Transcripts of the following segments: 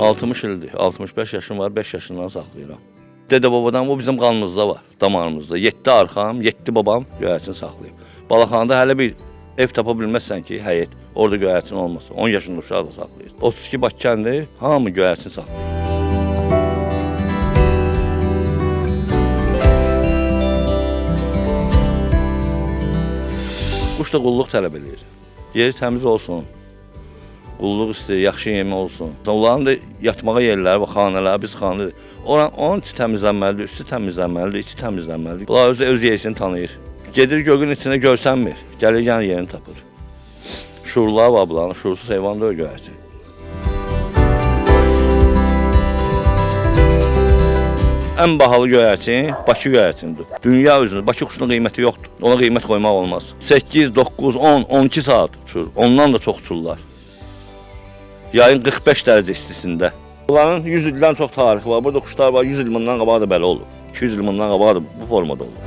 60 ildir, 65 yaşım var, 5 yaşından saxlayıram. Dədə babadan bu bizim qanımızda var, damarımızda. 7 arxam, 7 babam göyərçin saxlayıb. Balaxanada hələ bir ev tapa bilməzsən ki, həyət, orada göyərçin olmasın. 10 yaşında uşaq da saxlayır. 32 Bakı kəndi, hamı göyərçin saxlayır. Quş da qulluq tələb edir. Yeri təmiz olsun, qulluq istəyir, yaxşı yemək olsun. Onların da yatmağa yerləri var, xanələr, biz xanədir. Onun içi təmizlənməlidir, üstü təmizlənməlidir, içi təmizlənməlidir. Bunlar öz yerisini tanıyır. Gedir göğün içində görsənmir, gəlir yan yerini tapır. Şuurlar var bunların, şuursuz heyvan da göyərçin. Ən bahalı göyərçin Bakı göyərçindir. Dünya üzrə Bakı quşunun qiyməti yoxdur. Ona qiymət qoymaq olmaz. 8, 9, 10, 12 saat uçur. Ondan da çox uçurlar. Yayın 45 dərəcə istisində. Bunların 100 ildən çox tarixi var. Burada quşlar var, 100 il bundan qabağı da belə olur. 200 il bundan qabağı da bu formada olur.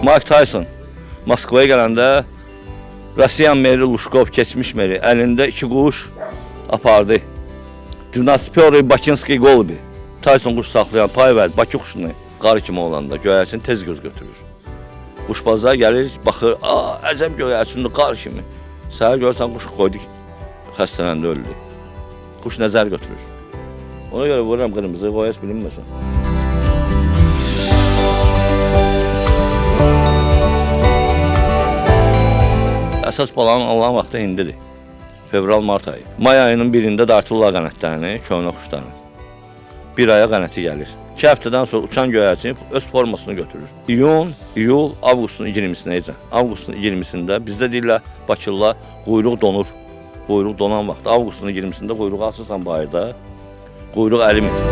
Mike Tyson Moskvaya gələndə Rusiyan meri Luşkov, keçmiş meri əlində 2 quş apardı. Gimnaspori Bakinski Golbi. Tyson quş saxlayan Payver Bakı quşunu qarı kimi olanda göyərçin tez göz götürür. Quşbazlar gəlir, baxır, əcəb göyərçindir, qarı kimi. Səhər görürsən quş qoydu, xəstələndi, öldü. Quş nəzər götürür. Ona görə vururam qırmızı, qoyas bilinməsin. Əsas balanın alınan vaxtı indidir. Fevral-mart ayı. May ayının birində dartırlar qənətlərini, köhnə quşlarını. Bir aya qənəti gəlir. 2 həftədən sonra uçan göyərçin öz formasını götürür. İyul, avqustun 20-sinə. Avqustun 20-sində bizdə deyirlər, Bakılılar quyruq donur. Quyruq donan vaxt, avqustun 20-sində quyruğu açırsan bayırda, quyruq ərimir.